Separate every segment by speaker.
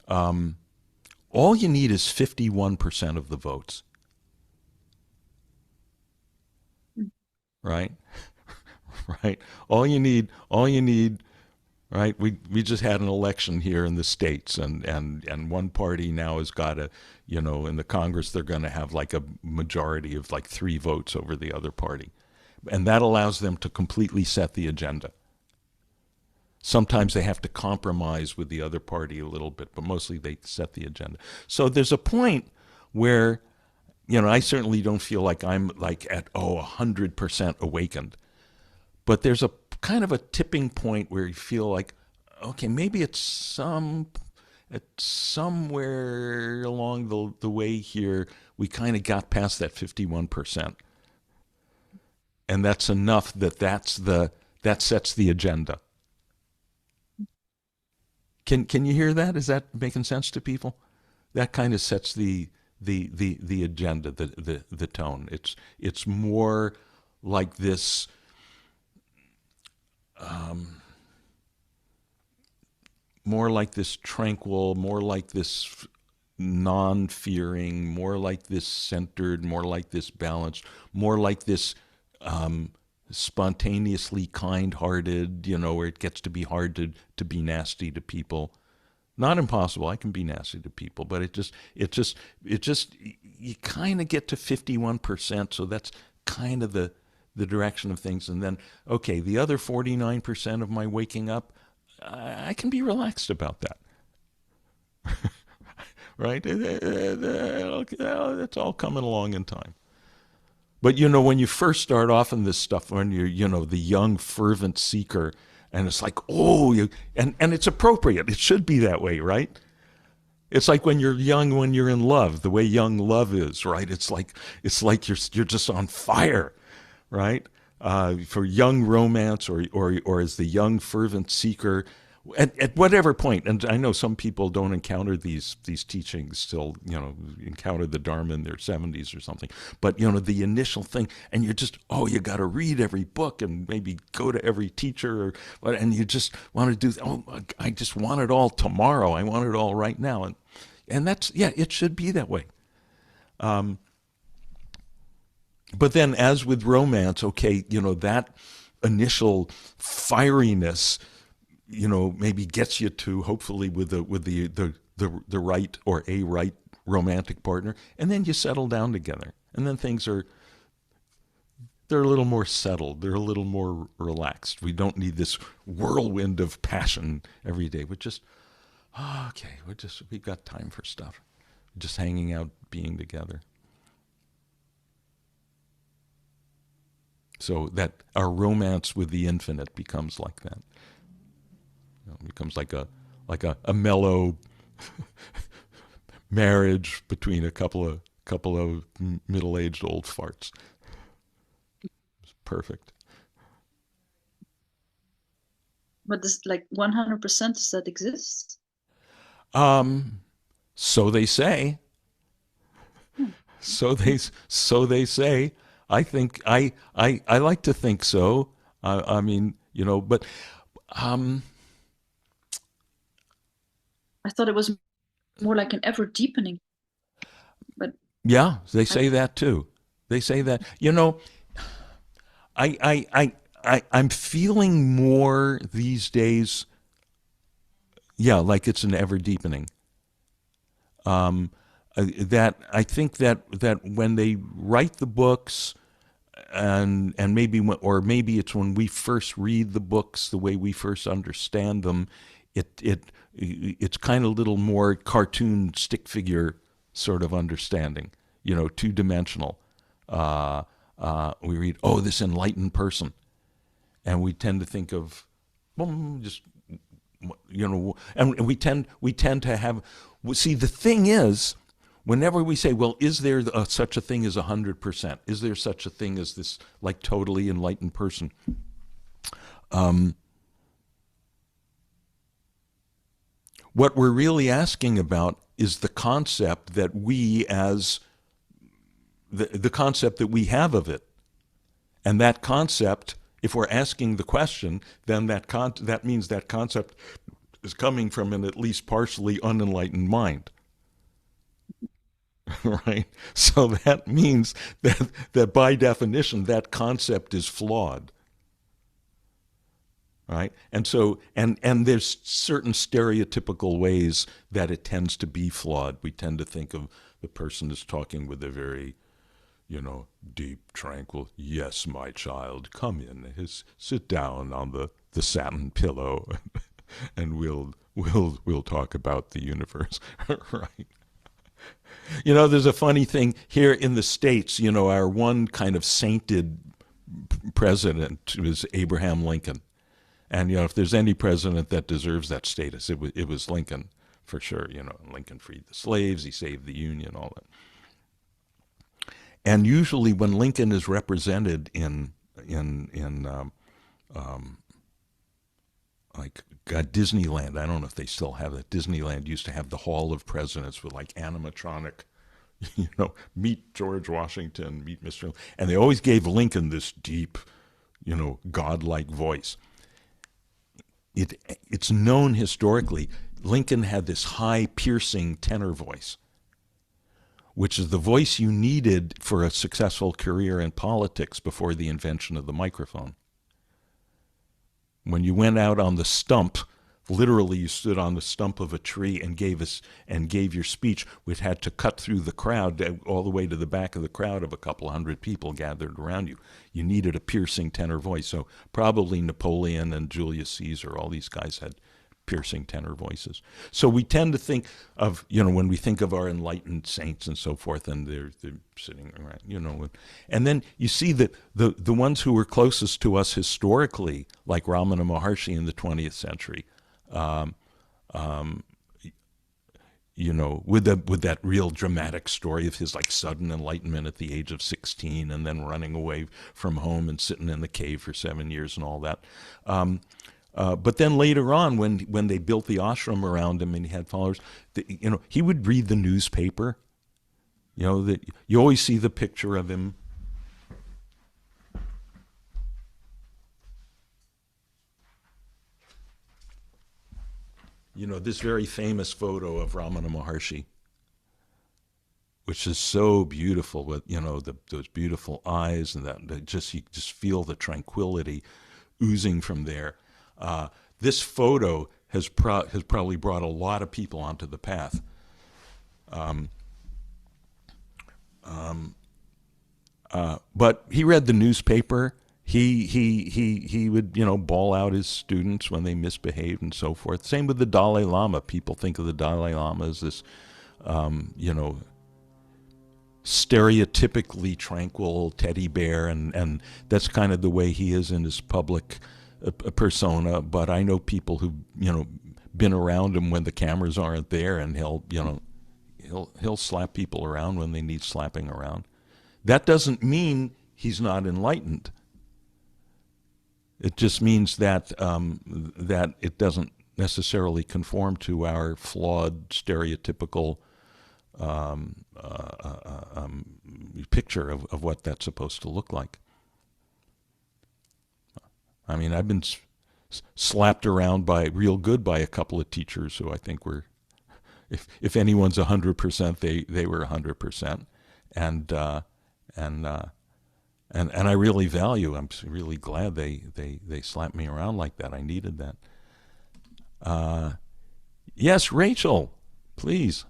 Speaker 1: All you need is 51% of the votes, right? Right? All you need, right? We just had an election here in the States, and one party now has got a, in the Congress, they're going to have like a majority of like 3 votes over the other party. And that allows them to completely set the agenda. Sometimes they have to compromise with the other party a little bit, but mostly they set the agenda. So there's a point where, I certainly don't feel like I'm like at, 100% awakened. But there's a kind of a tipping point where you feel like, okay, maybe it's somewhere along the way here, we kind of got past that 51%. And that's enough that sets the agenda. Can you hear that? Is that making sense to people? That kind of sets the agenda, the tone. It's more like this, more like this tranquil, more like this non-fearing, more like this centered, more like this balanced, more like this spontaneously kind-hearted, where it gets to be hard to be nasty to people. Not impossible. I can be nasty to people, but it just, you kind of get to 51%. So that's kind of the direction of things. And then, okay, the other 49% of my waking up, I can be relaxed about that. Right? It's all coming along in time. But when you first start off in this stuff, when you're, the young, fervent seeker, and it's like, and it's appropriate. It should be that way, right? It's like when you're young, when you're in love, the way young love is, right? It's like you're just on fire, right? For young romance, or as the young fervent seeker, at whatever point. And I know some people don't encounter these teachings till, encounter the Dharma in their 70s or something. But the initial thing, and you're just, you got to read every book and maybe go to every teacher, and you just want to do. I just want it all tomorrow. I want it all right now, and that's, it should be that way. But then, as with romance, okay, that initial fieriness, maybe gets you to, hopefully, with the right, or a right romantic partner, and then you settle down together, and then they're a little more settled, they're a little more relaxed. We don't need this whirlwind of passion every day. We're just, okay, we've got time for stuff, just hanging out, being together. So that our romance with the infinite becomes like that. It becomes like a mellow marriage between a couple of middle-aged old farts. It's perfect.
Speaker 2: But this, like, 100%, does that exist?
Speaker 1: So they say.
Speaker 2: Hmm.
Speaker 1: So they say. I think I like to think so. I mean, but um,
Speaker 2: I thought it was more like an ever deepening, but
Speaker 1: yeah, they
Speaker 2: I,
Speaker 1: say that too. They say that. I'm feeling more these days. Yeah, like it's an ever deepening. That I think that when they write the books, and maybe it's when we first read the books, the way we first understand them, it's kind of a little more cartoon stick figure sort of understanding, 2 dimensional. We read, this enlightened person, and we tend to think of, just, and we tend to have. See, the thing is, whenever we say, well, is there such a thing as 100%? Is there such a thing as this, like, totally enlightened person? What we're really asking about is the concept that we, as the concept that we have of it. And that concept, if we're asking the question, then that means that concept is coming from an at least partially unenlightened mind. Right? So that means that by definition, that concept is flawed. Right? And so, and there's certain stereotypical ways that it tends to be flawed. We tend to think of the person as talking with a very, deep, tranquil, yes, my child, come in, sit down on the satin pillow, and we'll talk about the universe. Right? There's a funny thing here in the States. Our one kind of sainted president was Abraham Lincoln. And, if there's any president that deserves that status, it was Lincoln, for sure. Lincoln freed the slaves, he saved the Union, all that. And usually when Lincoln is represented in like Disneyland, I don't know if they still have that. Disneyland used to have the Hall of Presidents with like animatronic, meet George Washington, meet Mr. And they always gave Lincoln this deep, godlike voice. It's known historically, Lincoln had this high, piercing tenor voice, which is the voice you needed for a successful career in politics before the invention of the microphone. When you went out on the stump, literally you stood on the stump of a tree and gave your speech, which had to cut through the crowd all the way to the back of the crowd of a couple hundred people gathered around you. You needed a piercing tenor voice. So probably Napoleon and Julius Caesar, all these guys had piercing tenor voices. So we tend to think of, when we think of our enlightened saints and so forth, and they're sitting around, and then you see that the ones who were closest to us historically, like Ramana Maharshi in the 20th century, with that real dramatic story of his like sudden enlightenment at the age of 16 and then running away from home and sitting in the cave for 7 years and all that. But then later on, when they built the ashram around him and he had followers, he would read the newspaper. That you always see the picture of him. This very famous photo of Ramana Maharshi, which is so beautiful with, those beautiful eyes and that you just feel the tranquility oozing from there. This photo has probably brought a lot of people onto the path. But he read the newspaper. He would, bawl out his students when they misbehaved and so forth. Same with the Dalai Lama. People think of the Dalai Lama as this, stereotypically tranquil teddy bear, and that's kind of the way he is in his public persona. But I know people who've, been around him when the cameras aren't there, and he'll slap people around when they need slapping around. That doesn't mean he's not enlightened. It just means that that it doesn't necessarily conform to our flawed, stereotypical picture of what that's supposed to look like. I mean, I've been slapped around real good by a couple of teachers who I think were, if anyone's 100%, they were 100%, and I really value. I'm really glad they slapped me around like that. I needed that. Yes, Rachel, please.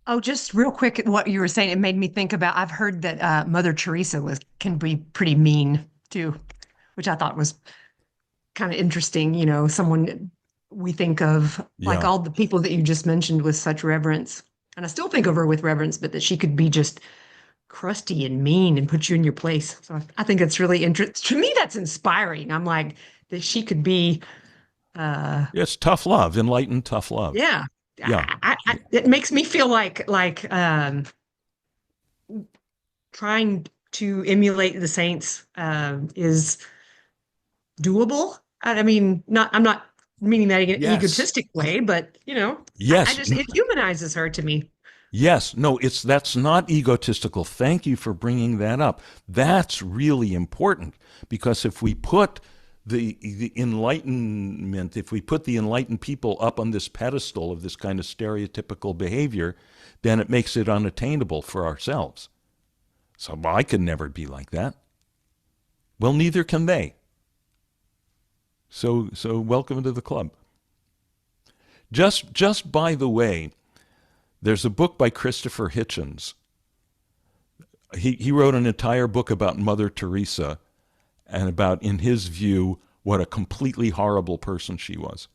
Speaker 3: Oh, just real quick, what you were saying, it made me think about. I've heard that Mother Teresa can be pretty mean too, which I thought was kind of interesting. Someone we think of like all the people that you just mentioned with such reverence, and I still think of her with reverence, but that she could be just crusty and mean and put you in your place. So I think it's really interesting. To me, that's inspiring. I'm like that she could be.
Speaker 1: It's tough love, enlightened tough love.
Speaker 3: Yeah. It makes me feel like trying to emulate the saints is doable. I mean, I'm not meaning that in an egotistic way, but
Speaker 1: yes,
Speaker 3: it humanizes her to me.
Speaker 1: Yes, no, that's not egotistical. Thank you for bringing that up. That's really important, because if we put the Enlightenment, if we put the enlightened people up on this pedestal of this kind of stereotypical behavior, then it makes it unattainable for ourselves. So well, I could never be like that. Well, neither can they. So welcome to the club. Just by the way, there's a book by Christopher Hitchens. He wrote an entire book about Mother Teresa and about, in his view, what a completely horrible person she was.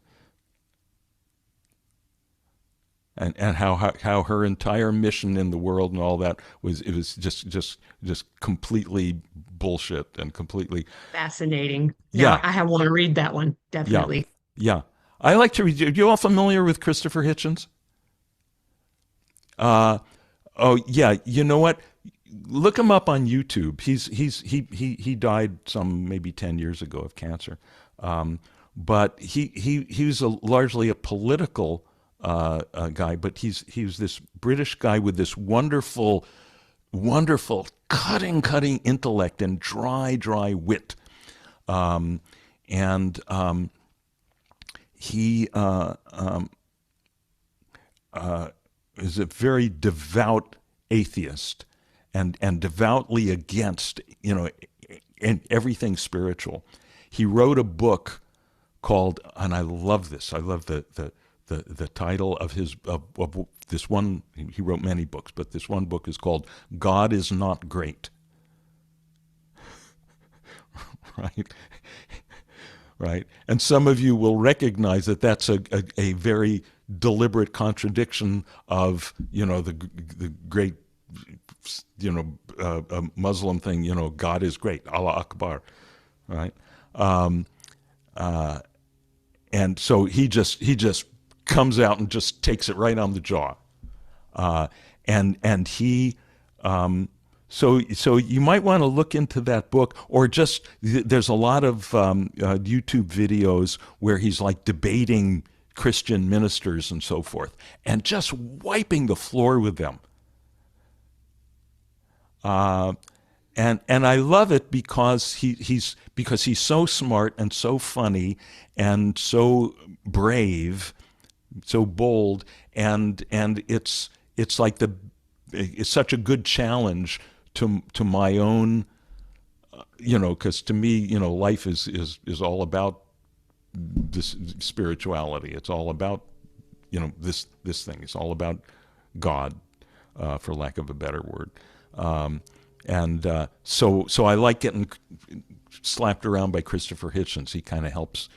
Speaker 1: And how her entire mission in the world and all that was just completely bullshit and completely
Speaker 3: Fascinating.
Speaker 1: Yeah.
Speaker 3: Now I want to read that one, definitely.
Speaker 1: Yeah. I like to read. Are you all familiar with Christopher Hitchens? Oh yeah. You know what? Look him up on YouTube. He died some maybe 10 years ago of cancer, but he was largely a political guy. But he was this British guy with this wonderful cutting intellect and dry wit, and he is a very devout atheist and devoutly against, and everything spiritual. He wrote a book called, and I love this. I love the title of his of this one. He wrote many books, but this one book is called "God is Not Great." Right. Right. And some of you will recognize that that's a very deliberate contradiction of, the great, Muslim thing, God is great, Allah Akbar, right? And so he just comes out and just takes it right on the jaw. And he, so you might want to look into that book, or just, there's a lot of YouTube videos where he's like debating Christian ministers and so forth, and just wiping the floor with them. And I love it because he's so smart and so funny and so brave, so bold, and it's like it's such a good challenge to my own, because to me, life is all about this spirituality. It's all about, this thing. It's all about God, for lack of a better word. So I like getting slapped around by Christopher Hitchens. He kind of helps,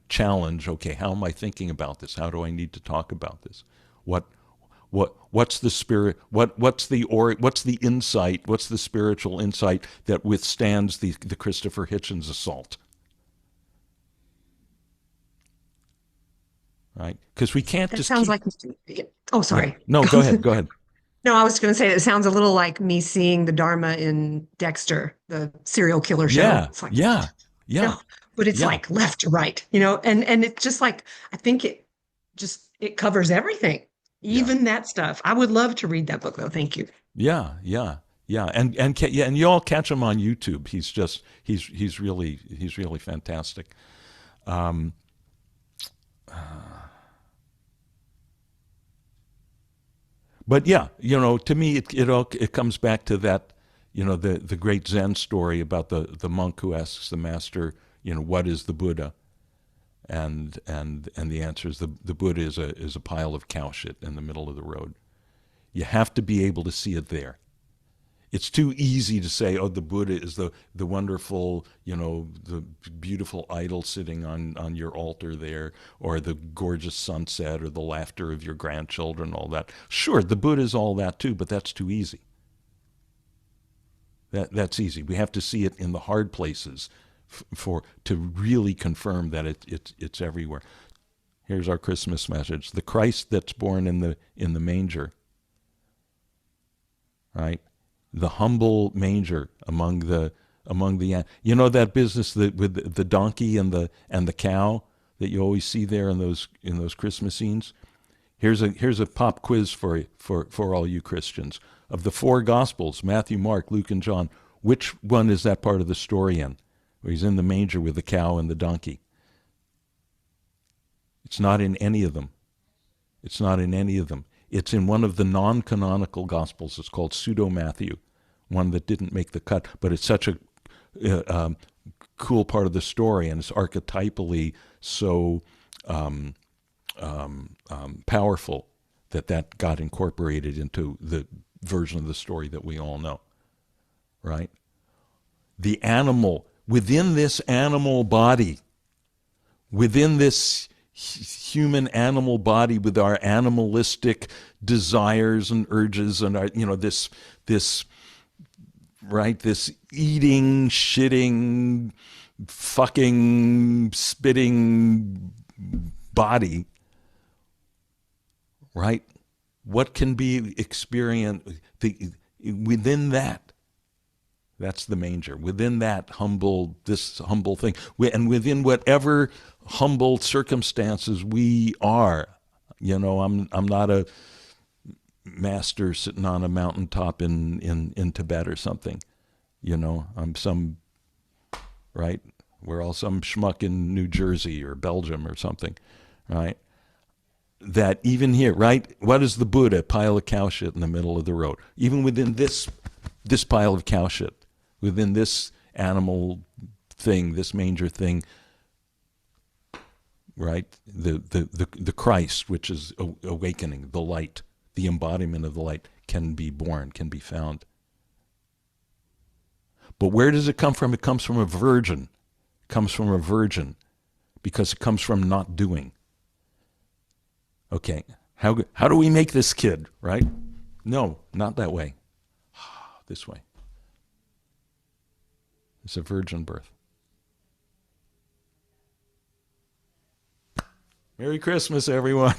Speaker 1: challenge. Okay, how am I thinking about this? How do I need to talk about this? What's the spirit? What's the insight? What's the spiritual insight that withstands the Christopher Hitchens assault? Right? Because we can't
Speaker 3: That
Speaker 1: just
Speaker 3: sounds like. Oh, sorry.
Speaker 1: Yeah. No, go ahead.
Speaker 3: No, I was going to say it sounds a little like me seeing the Dharma in Dexter, the serial killer show.
Speaker 1: Yeah,
Speaker 3: It's like,
Speaker 1: yeah.
Speaker 3: no, but it's like left to right, and it's just like, I think it covers everything, even that stuff. I would love to read that book though. Thank you.
Speaker 1: Yeah. And you all catch him on YouTube. He's really fantastic. But yeah, to me, it comes back to that, the great Zen story about the monk who asks the master, what is the Buddha? And the answer is the Buddha is a pile of cow shit in the middle of the road. You have to be able to see it there. It's too easy to say, oh, the Buddha is the wonderful, the beautiful idol sitting on your altar there, or the gorgeous sunset, or the laughter of your grandchildren, all that. Sure, the Buddha is all that too, but that's too easy. That's easy. We have to see it in the hard places to really confirm that it's everywhere. Here's our Christmas message: the Christ that's born in the manger, right? The humble manger among the that business with the donkey and the cow that you always see there in those Christmas scenes. Here's a pop quiz for all you Christians. Of the four Gospels, Matthew, Mark, Luke, and John, which one is that part of the story in? where he's in the manger with the cow and the donkey. It's not in any of them. It's not in any of them. It's in one of the non-canonical Gospels. It's called Pseudo-Matthew, one that didn't make the cut, but it's such a cool part of the story, and it's archetypally so powerful that got incorporated into the version of the story that we all know, right? The animal, within this animal body, within this human animal body with our animalistic desires and urges and our, this right, this eating, shitting, fucking, spitting body, right? What can be experienced within that? That's the manger. Within that this humble thing, and within whatever humble circumstances we are, I'm not a master sitting on a mountaintop in Tibet or something, I'm some, right? We're all some schmuck in New Jersey or Belgium or something, right? That even here, right? What is the Buddha? A pile of cow shit in the middle of the road. Even within this pile of cow shit, within this animal thing, this manger thing, right? The Christ, which is awakening, the light, the embodiment of the light, can be born, can be found. But where does it come from? It comes from a virgin. It comes from a virgin because it comes from not doing. Okay, how do we make this kid, right? No, not that way. This way. It's a virgin birth. Merry Christmas, everyone.